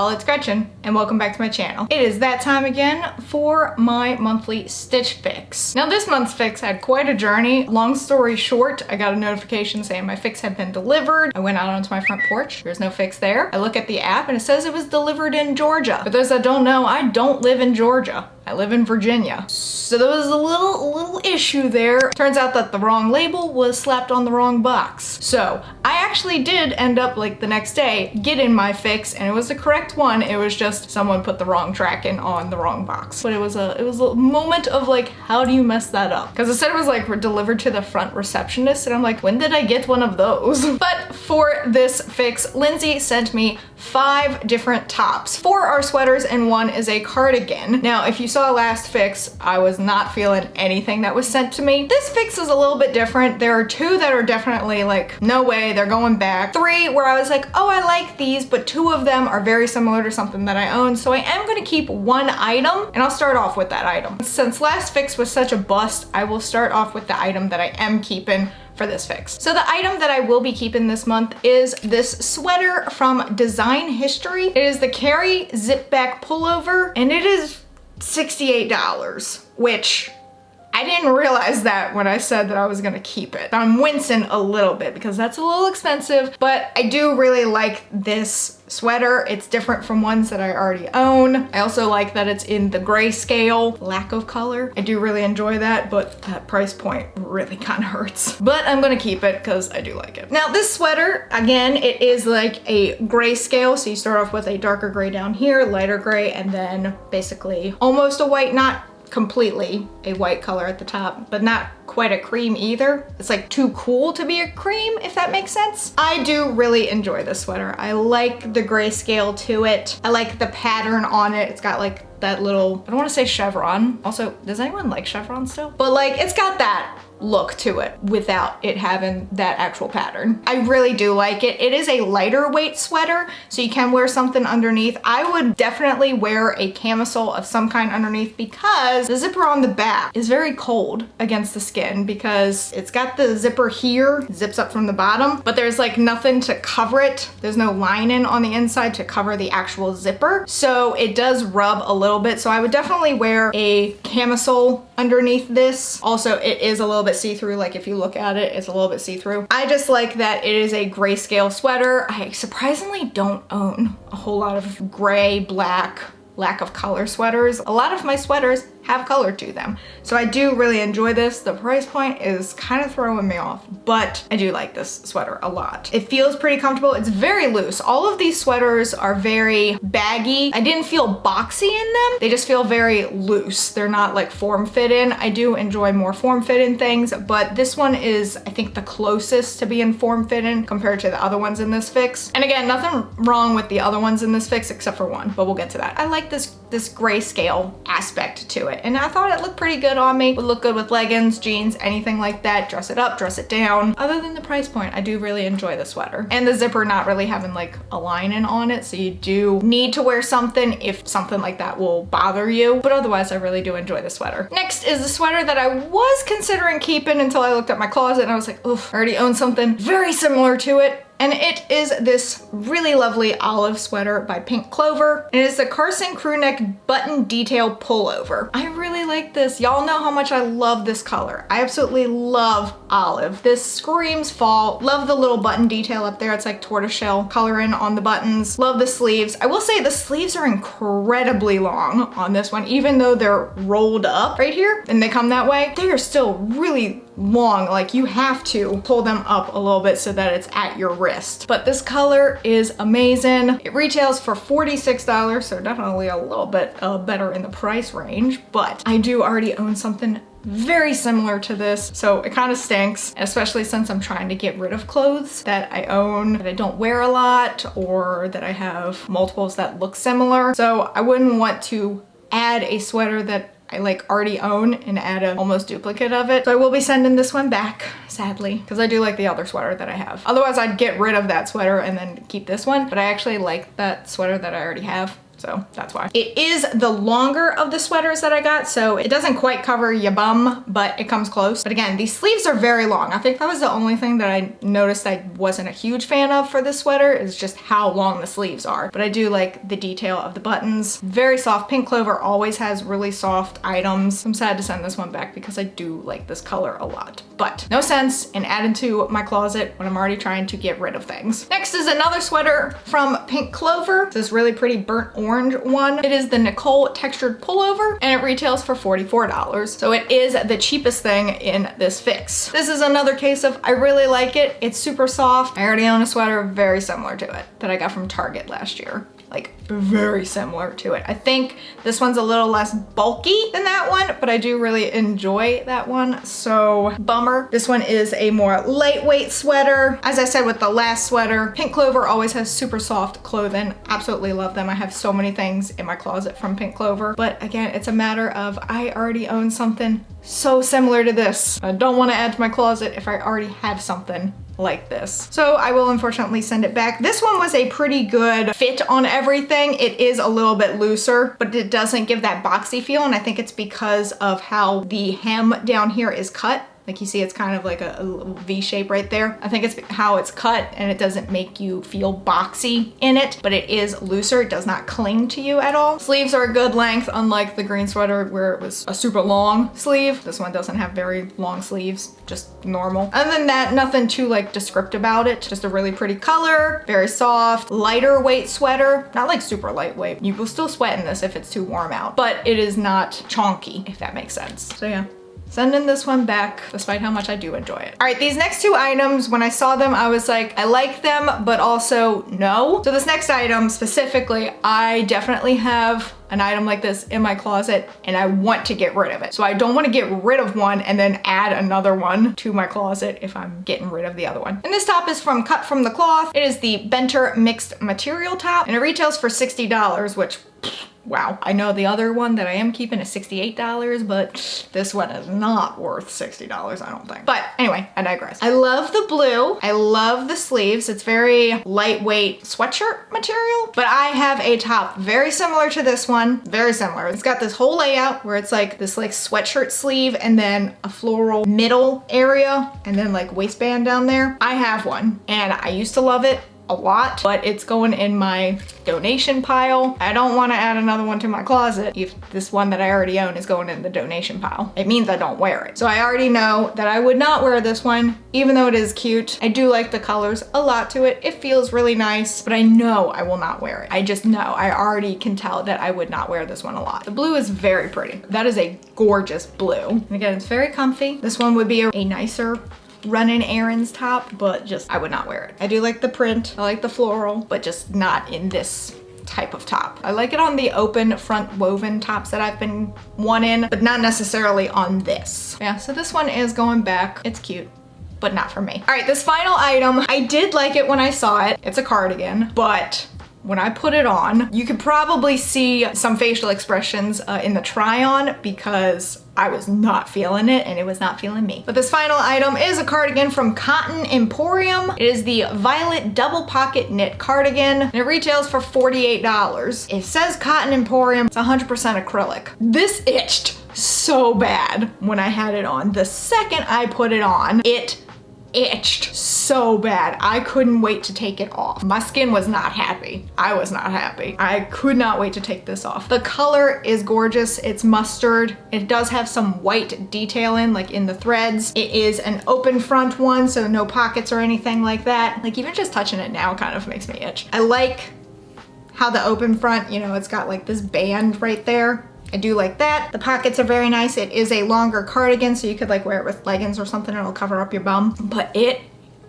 y'all, it's Gretchen, and welcome back to my channel. It is that time again for my monthly Stitch fix. Now this month's fix had quite a journey. Long story short, I got a notification saying my fix had been delivered. I went out onto my front porch. There's no fix there. I look at the app and it says it was delivered in Georgia. For those that don't know, I don't live in Georgia. I live in Virginia. So there was a little issue there. Turns out that the wrong label was slapped on the wrong box. So I actually did end up, like, the next day getting my fix, and it was the correct one. It was just someone put the wrong tracking on the wrong box. But it was a moment of like, how do you mess that up? Because it said it was like delivered to the front receptionist, and I'm like, when did I get one of those? But for this fix, Lindsay sent me 5 different tops. 4 are sweaters and 1 is a cardigan. Now, if you saw last fix, I was not feeling anything that was sent to me. This fix is a little bit different. There are 2 that are definitely like, no way, they're going back. 3 where I was like, oh, I like these, but 2 of them are very similar to something that I own. So I am gonna keep 1 item, and I'll start off with that item. Since last fix was such a bust, I will start off with the item that I am keeping for this fix. So the item that I will be keeping this month is this sweater from Design History. It is the Carrie zip back pullover, and it is $68, which I didn't realize that when I said that I was gonna keep it. I'm wincing a little bit because that's a little expensive, but I do really like this sweater. It's different from ones that I already own. I also like that it's in the grayscale, lack of color. I do really enjoy that, but that price point really kind of hurts. But I'm gonna keep it because I do like it. Now this sweater, again, it is like a grayscale. So you start off with a darker gray down here, lighter gray, and then basically almost a white, not completely a white color at the top, but not quite a cream either. It's like too cool to be a cream, if that makes sense. I do really enjoy this sweater. I like the grayscale to it. I like the pattern on it. It's got like that little, I don't want to say chevron. Also, does anyone like chevron still? But like, it's got that look to it without it having that actual pattern. I really do like it. It is a lighter weight sweater, so you can wear something underneath. I would definitely wear a camisole of some kind underneath because the zipper on the back is very cold against the skin because it's got the zipper here, zips up from the bottom, but there's like nothing to cover it. There's no lining on the inside to cover the actual zipper. So it does rub a little bit. So I would definitely wear a camisole underneath this. Also, it is a little bit see-through. Like if you look at it, it's a little bit see-through. I just like that it is a grayscale sweater. I surprisingly don't own a whole lot of gray, black, lack of color sweaters. A lot of my sweaters have color to them. So I do really enjoy this. The price point is kind of throwing me off, but I do like this sweater a lot. It feels pretty comfortable. It's very loose. All of these sweaters are very baggy. I didn't feel boxy in them. They just feel very loose. They're not like form-fit-in. I do enjoy more form-fit-in things, but this one is, I think, the closest to being form-fit-in compared to the other ones in this fix. And again, nothing wrong with the other ones in this fix except for one, but we'll get to that. I like this grayscale aspect to it, and I thought it looked pretty good on me. Would look good with leggings, jeans, anything like that. Dress it up, dress it down. Other than the price point, I do really enjoy the sweater. And the zipper not really having like a lining on it, so you do need to wear something if something like that will bother you. But otherwise, I really do enjoy the sweater. Next is the sweater that I was considering keeping until I looked at my closet and I was like, oof, I already own something very similar to it. And it is this really lovely olive sweater by Pink Clover. It is the Carson crew neck button detail pullover. I really like this. Y'all know how much I love this color. I absolutely love olive. This screams fall. Love the little button detail up there. It's like tortoiseshell coloring on the buttons. Love the sleeves. I will say the sleeves are incredibly long on this one, even though they're rolled up right here and they come that way. They are still really long. Like you have to pull them up a little bit so that it's at your wrist. But this color is amazing. It retails for $46, so definitely a little bit better in the price range, but I do already own something very similar to this, so it kind of stinks, especially since I'm trying to get rid of clothes that I own that I don't wear a lot, or that I have multiples that look similar. So I wouldn't want to add a sweater that I like already own and add an almost duplicate of it. So I will be sending this one back, sadly, because I do like the other sweater that I have. Otherwise I'd get rid of that sweater and then keep this one, but I actually like that sweater that I already have. So that's why. It is the longer of the sweaters that I got, so it doesn't quite cover your bum, but it comes close. But again, these sleeves are very long. I think that was the only thing that I noticed I wasn't a huge fan of for this sweater, is just how long the sleeves are. But I do like the detail of the buttons. Very soft. Pink Clover always has really soft items. I'm sad to send this one back because I do like this color a lot. But no sense in adding to my closet when I'm already trying to get rid of things. Next is another sweater from Pink Clover. This really pretty burnt orange one. It is the Nicole textured pullover and it retails for $44. So it is the cheapest thing in this fix. This is another case of I really like it. It's super soft. I already own a sweater very similar to it that I got from Target last year. Like very similar to it. I think this one's a little less bulky than that one, but I do really enjoy that one. So bummer. This one is a more lightweight sweater. As I said with the last sweater, Pink Clover always has super soft clothing. Absolutely love them. I have so many things in my closet from Pink Clover. But again, it's a matter of I already own something so similar to this. I don't want to add to my closet if I already have something like this. So I will unfortunately send it back. This one was a pretty good fit on everything. It is a little bit looser, but it doesn't give that boxy feel. And I think it's because of how the hem down here is cut. Like you see, it's kind of like a V shape right there. I think it's how it's cut and it doesn't make you feel boxy in it, but it is looser. It does not cling to you at all. Sleeves are a good length, unlike the green sweater where it was a super long sleeve. This one doesn't have very long sleeves, just normal. Other than that, nothing too like descriptive about it. Just a really pretty color, very soft, lighter weight sweater. Not like super lightweight. You will still sweat in this if it's too warm out, but it is not chonky, if that makes sense. So yeah. Sending this one back, despite how much I do enjoy it. All right, these next two items, when I saw them, I was like, I like them, but also no. So this next item specifically, I definitely have an item like this in my closet and I want to get rid of it. So I don't want to get rid of one and then add another one to my closet if I'm getting rid of the other one. And this top is Cut from the Kloth. It is the Benter mixed material top and it retails for $60, which wow. I know the other one that I am keeping is $68, but this one is not worth $60, I don't think. But anyway, I digress. I love the blue. I love the sleeves. It's very lightweight sweatshirt material, but I have a top very similar to this one, very similar. It's got this whole layout where it's like this like sweatshirt sleeve and then a floral middle area and then like waistband down there. I have one and I used to love it a lot, but it's going in my donation pile. I don't want to add another one to my closet if this one that I already own is going in the donation pile. It means I don't wear it. So I already know that I would not wear this one, even though it is cute. I do like the colors a lot to it. It feels really nice, but I know I will not wear it. I just know. I already can tell that I would not wear this one a lot. The blue is very pretty. That is a gorgeous blue. And again, it's very comfy. This one would be a nicer running errands top, but just I would not wear it. I do like the print, I like the floral, but just not in this type of top. I like it on the open front woven tops that I've been wanting, but not necessarily on this. Yeah, so this one is going back. It's cute, but not for me. All right, this final item, I did like it when I saw it. It's a cardigan, but when I put it on, you could probably see some facial expressions in the try on because I was not feeling it and it was not feeling me. But this final item is a cardigan from Cotton Emporium. It is the Violet Double Pocket Knit Cardigan and it retails for $48. It says Cotton Emporium, it's 100% acrylic. This itched so bad when I had it on. The second I put it on, it itched so bad. I couldn't wait to take it off. My skin was not happy. I was not happy. I could not wait to take this off. The color is gorgeous. It's mustard. It does have some white detailing like in the threads. It is an open front one, so no pockets or anything like that. Like even just touching it now kind of makes me itch. I like how the open front, you know, it's got like this band right there. I do like that. The pockets are very nice. It is a longer cardigan, so you could like wear it with leggings or something and it'll cover up your bum. But it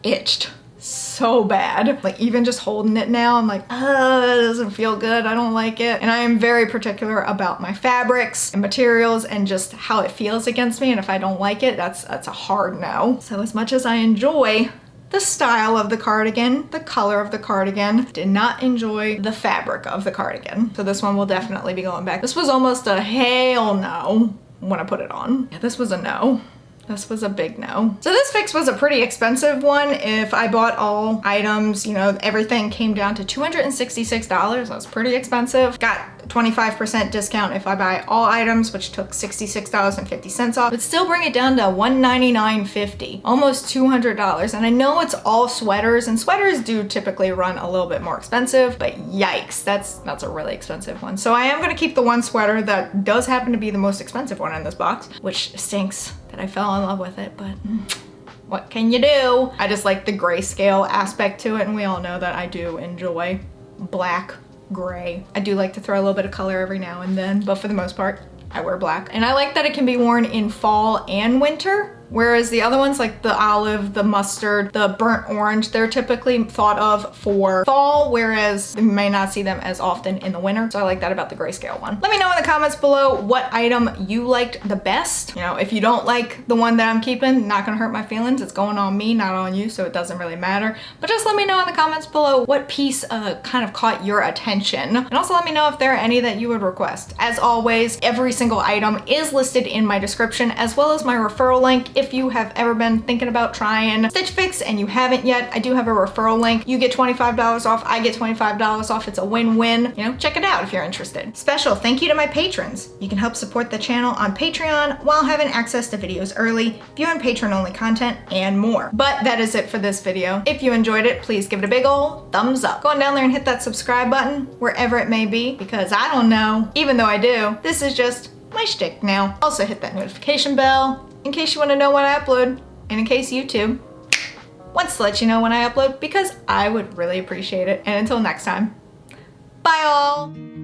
itched so bad. Like even just holding it now, I'm like, it doesn't feel good. I don't like it. And I am very particular about my fabrics and materials and just how it feels against me. And if I don't like it, that's a hard no. So as much as I enjoy the style of the cardigan, the color of the cardigan, did not enjoy the fabric of the cardigan. So this one will definitely be going back. This was almost a hell no when I put it on. Yeah, this was a no. This was a big no. So this fix was a pretty expensive one. If I bought all items, you know, everything came down to $266. That's pretty expensive. Got 25% discount if I buy all items, which took $66.50 off, but still bring it down to $199.50, almost $200. And I know it's all sweaters, and sweaters do typically run a little bit more expensive, but yikes, that's a really expensive one. So I am gonna keep the one sweater that does happen to be the most expensive one in this box, which stinks that I fell in love with it, but what can you do? I just like the grayscale aspect to it, and we all know that I do enjoy black, gray. I do like to throw a little bit of color every now and then, but for the most part, I wear black. And I like that it can be worn in fall and winter. Whereas the other ones like the olive, the mustard, the burnt orange, they're typically thought of for fall, whereas you may not see them as often in the winter. So I like that about the grayscale one. Let me know in the comments below what item you liked the best. You know, if you don't like the one that I'm keeping, not gonna hurt my feelings. It's going on me, not on you, so it doesn't really matter. But just let me know in the comments below what piece kind of caught your attention. And also let me know if there are any that you would request. As always, every single item is listed in my description, as well as my referral link. If you have ever been thinking about trying Stitch Fix and you haven't yet, I do have a referral link. You get $25 off, I get $25 off. It's a win-win. You know, check it out if you're interested. Special thank you to my patrons. You can help support the channel on Patreon while having access to videos early, viewing patron-only content, and more. But that is it for this video. If you enjoyed it, please give it a big ol' thumbs up. Go on down there and hit that subscribe button, wherever it may be, because I don't know. Even though I do, this is just my shtick now. Also hit that notification bell in case you want to know when I upload, and in case YouTube wants to let you know when I upload, because I would really appreciate it. And until next time, bye all!